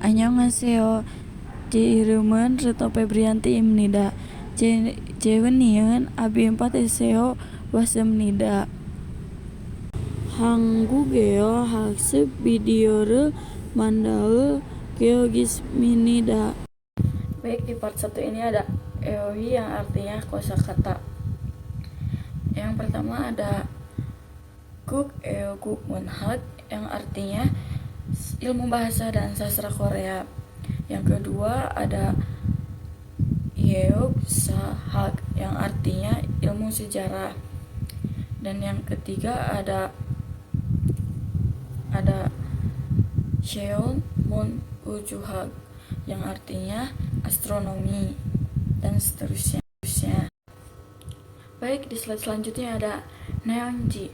Annyeonghaseyo. Jeiremen Reto Febrianti imnida. Jewenieun abi 4 seo wasemnida. Hanggugeo haksep videore mandae geogisminida. Baik, di part 1 ini ada EOI yang artinya kosakata. Yang pertama ada Guk Eo Guk Munhak yang artinya ilmu bahasa dan sastra Korea. Yang kedua ada Yeok Sahak yang artinya ilmu sejarah. Dan yang ketiga ada Cheon Mun Ujuhak yang artinya astronomi dan seterusnya. Baik, di slide selanjutnya ada Neonji,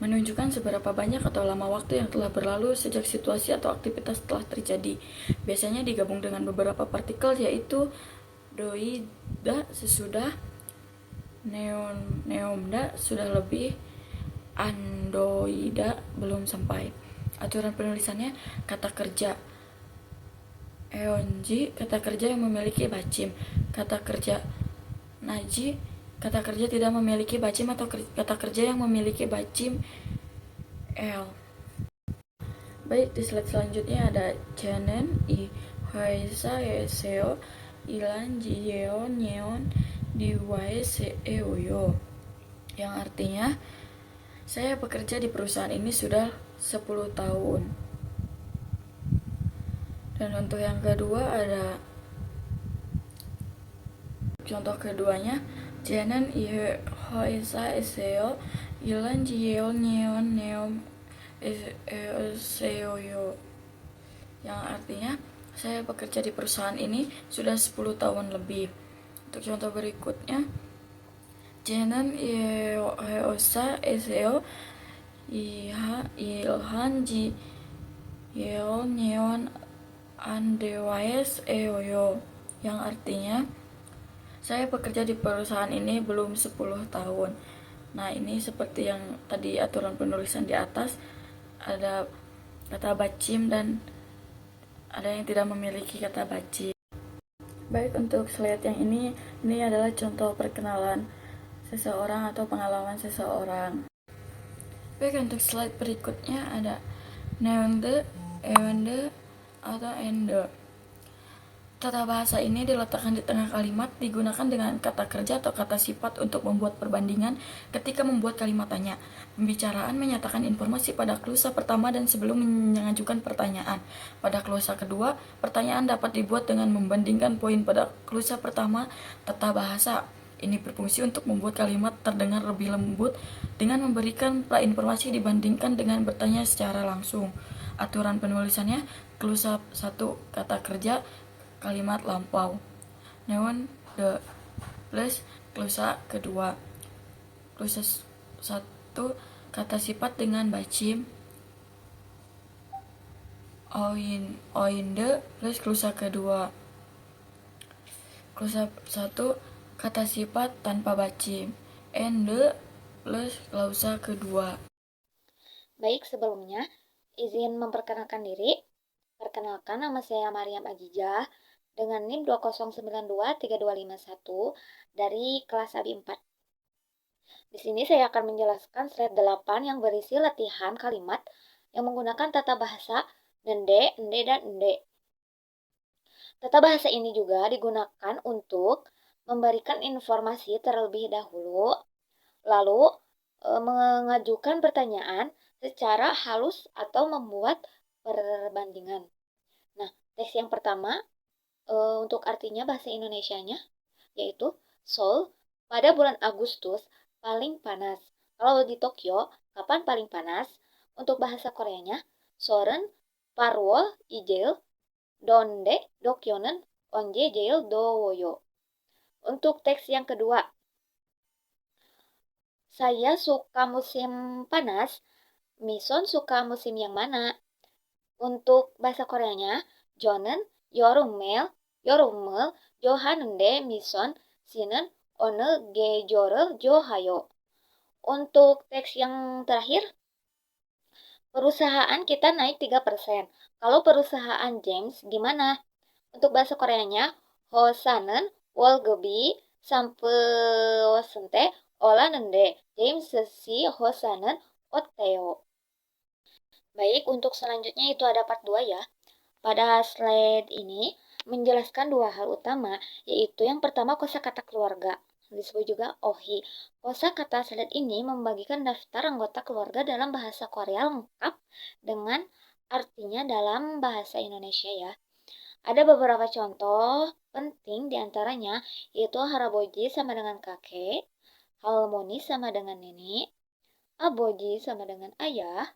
menunjukkan seberapa banyak atau lama waktu yang telah berlalu sejak situasi atau aktivitas telah terjadi. Biasanya digabung dengan beberapa partikel, yaitu doida sesudah, neomda sudah lebih, andoida belum sampai. Aturan penulisannya: kata kerja eonji, kata kerja yang memiliki bacim. Kata kerja naji, kata kerja tidak memiliki bacim atau kata kerja yang memiliki bacim L. Baik, di slide selanjutnya ada Janen I Haisa Seo Ilan Jiyeo Nyeon Diwae Seoyo yang artinya saya bekerja di perusahaan ini sudah 10 tahun. Dan untuk yang kedua ada contoh keduanya, Janen I Haisa Seo Ilan Jiyeo Nyeon Neom Seoyo yang artinya saya bekerja di perusahaan ini sudah 10 tahun lebih. Untuk contoh berikutnya, Jenan Yeosa Seo Iha Ilhan Ji Yeon Yeon Andewais Eoyo yang artinya saya bekerja di perusahaan ini belum 10 tahun. Nah, ini seperti yang tadi aturan penulisan di atas, ada kata bacim dan ada yang tidak memiliki kata bacim. Baik, untuk slide yang ini adalah contoh perkenalan seseorang atau pengalaman seseorang. Baik, untuk slide berikutnya ada neonde, ewende, atau ende. Tata bahasa ini diletakkan di tengah kalimat, digunakan dengan kata kerja atau kata sifat untuk membuat perbandingan ketika membuat kalimat tanya. Pembicaraan menyatakan informasi pada klausa pertama dan sebelum mengajukan pertanyaan. Pada klausa kedua, pertanyaan dapat dibuat dengan membandingkan poin pada klausa pertama. Tata bahasa ini berfungsi untuk membuat kalimat terdengar lebih lembut dengan memberikan pra-informasi dibandingkan dengan bertanya secara langsung. Aturan penulisannya: klausa 1 kata kerja, kalimat lampau, neon the plus klausa kedua, klausa 1 kata sifat dengan bacim, oinde plus klausa kedua, klausa 1 kata sifat tanpa bacim, ende plus klausa kedua. Baik, sebelumnya izin memperkenalkan diri. Perkenalkan, nama saya Mariam Ajijah dengan NIM 2092321 dari kelas AB 4. Di sini saya akan menjelaskan slide 8 yang berisi latihan kalimat yang menggunakan tata bahasa nende, ende, dan ende. Tata bahasa ini juga digunakan untuk memberikan informasi terlebih dahulu, lalu mengajukan pertanyaan secara halus atau membuat perbandingan. Nah, teks yang pertama untuk artinya bahasa Indonesianya yaitu Seoul pada bulan Agustus paling panas. Kalau di Tokyo, kapan paling panas? Untuk bahasa Koreanya, Soren Parwol Ijel Donde Dokyonen Onje Jeil Dowoyo. Untuk teks yang kedua, saya suka musim panas. Mison suka musim yang mana? Untuk bahasa Koreanya, Jonen Yorumel Johanende Mison Sinen One Gejorel Johayo. Untuk teks yang terakhir, Perusahaan kita naik 3%. Kalau perusahaan James gimana? Untuk bahasa Koreanya, Hosanen, Wolgebi, Sampewosente, Olanende, James si Hosanen, Oteo. Baik, untuk selanjutnya itu ada part 2 ya. Pada slide ini menjelaskan dua hal utama, yaitu yang pertama kosakata keluarga, disebut juga ohi. Kosakata slide ini membagikan daftar anggota keluarga dalam bahasa Korea lengkap dengan artinya dalam bahasa Indonesia ya. Ada beberapa contoh penting diantaranya, yaitu haraboji sama dengan kakek, halmoni sama dengan nenek, aboji sama dengan ayah,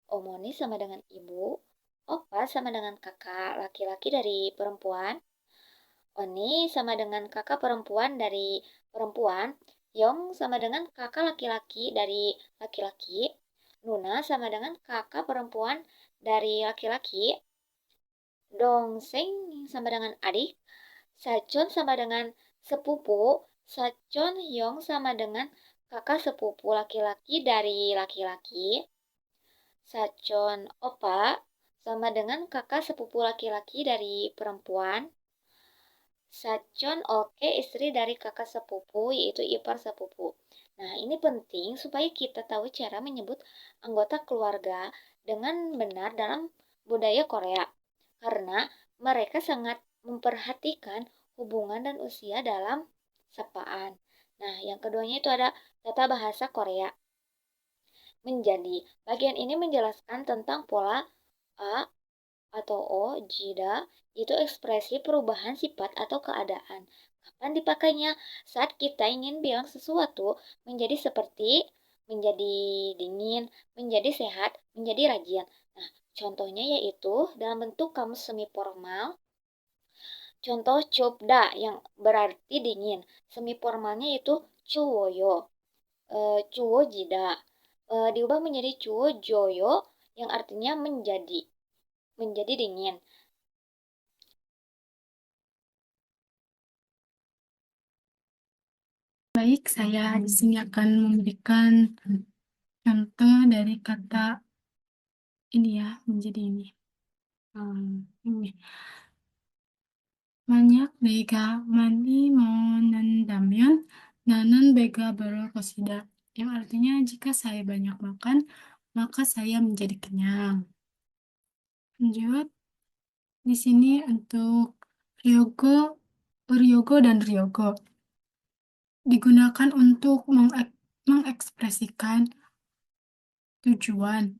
omoni sama dengan ibu, opa sama dengan kakak laki-laki dari perempuan, oni sama dengan kakak perempuan dari perempuan, yong sama dengan kakak laki-laki dari laki-laki, nuna sama dengan kakak perempuan dari laki-laki, dongseng sama dengan adik, sachon sama dengan sepupu, sachon hyong sama dengan kakak sepupu laki-laki dari laki-laki, sachon opa sama dengan kakak sepupu laki-laki dari perempuan, sachon oke istri dari kakak sepupu yaitu ipar sepupu. Nah, ini penting supaya kita tahu cara menyebut anggota keluarga dengan benar dalam budaya Korea. Karena mereka sangat memperhatikan hubungan dan usia dalam sapaan. Nah, yang keduanya itu ada tata bahasa Korea. Menjadi. Bagian ini menjelaskan tentang pola a atau o, jida, itu ekspresi perubahan sifat atau keadaan. Kapan dipakainya? Saat kita ingin bilang sesuatu menjadi seperti, menjadi dingin, menjadi sehat, menjadi rajin. Nah, contohnya yaitu dalam bentuk kamus semi formal. Contoh chopda yang berarti dingin. Semi formalnya itu chuwoyo, chuwo jida. Diubah menjadi chuwo joyo yang artinya menjadi dingin. Baik, saya di sini akan memberikan contoh dari kata ini ya, menjadi ini. Ini. 만약 내가 많이 먹는다면 나는 배가 부를 것이다. Yang artinya jika saya banyak makan, maka saya menjadi kenyang. Lanjut. Di sini untuk ryogo dan ryogo digunakan untuk mengekspresikan tujuan.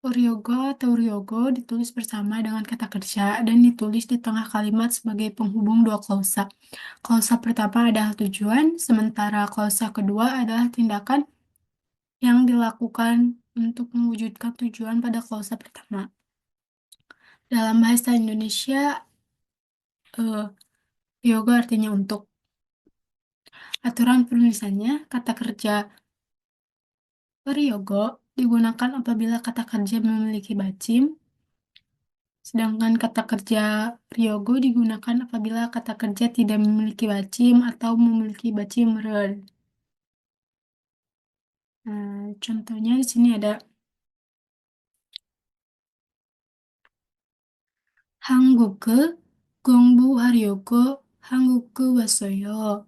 Ryogo atau ryogo ditulis bersama dengan kata kerja dan ditulis di tengah kalimat sebagai penghubung dua klausa. Klausa pertama adalah tujuan, sementara klausa kedua adalah tindakan yang dilakukan untuk mewujudkan tujuan pada klausa pertama. Dalam bahasa Indonesia, ryogo artinya untuk. Aturan penulisannya, kata kerja ryogo digunakan apabila kata kerja memiliki bacim, sedangkan kata kerja ryogo digunakan apabila kata kerja tidak memiliki bacim atau memiliki bacim rel. Nah, contohnya di sini ada 한국에 공부하려고 한국에 왔어요.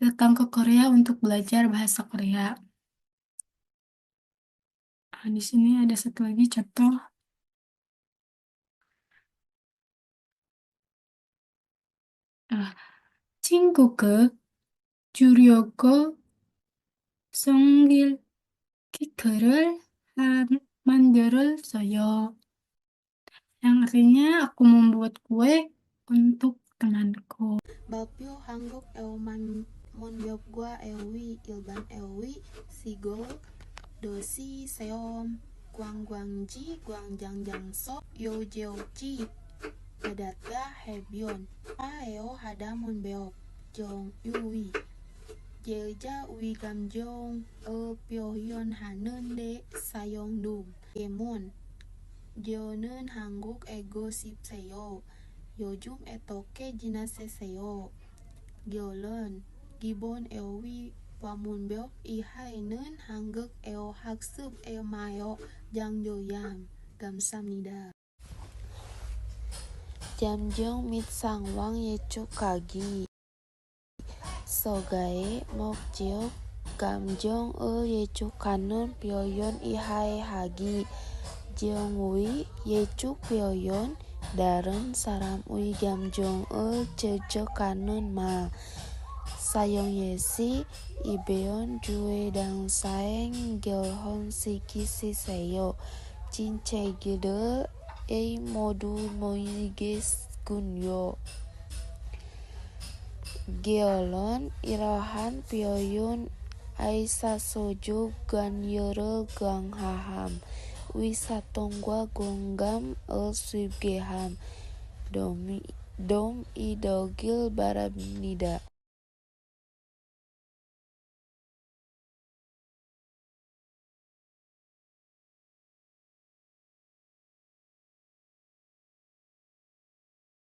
Datang ke Korea untuk belajar bahasa Korea. Nah, di sini ada satu lagi contoh. 친구가 주려고 생일 케이크를 만들었어요. Yang artinya aku membuat kue untuk temanku. Balpyo 한국 에오만 monbyokgwa ewi ilban ewi sigol dosi seom gwangji gwangjangso yojeoji dadatga hebyon aeo hada monbeok jong yuwi jeja wi gamjong pyohyon hanen de sayong dum emon jeonen 한국 ego sipseyo yojum etoke jinaseseyo Gyolen, Gibon Ewi Wamunbeok I hainen hangguk eo haksup eo mayo jangjoyam gamsamnida. Jamjong mit sangwang yechuk kagi. Sogae mokjeok gamjong yechuk kanun pyoyon I hai hagi. Jeongui yechuk pyoyon daren saram ui gamjong jejok kanun ma. Sayong yesi ibeon jue dang saeng gelhon siki siseyo. Cince gede modu moiges gunyo. Geolon irahan pyoyon aisa sojo gan yere gang haham. Wisatongwa gonggam suibgeham. Dom I dogil baramnida.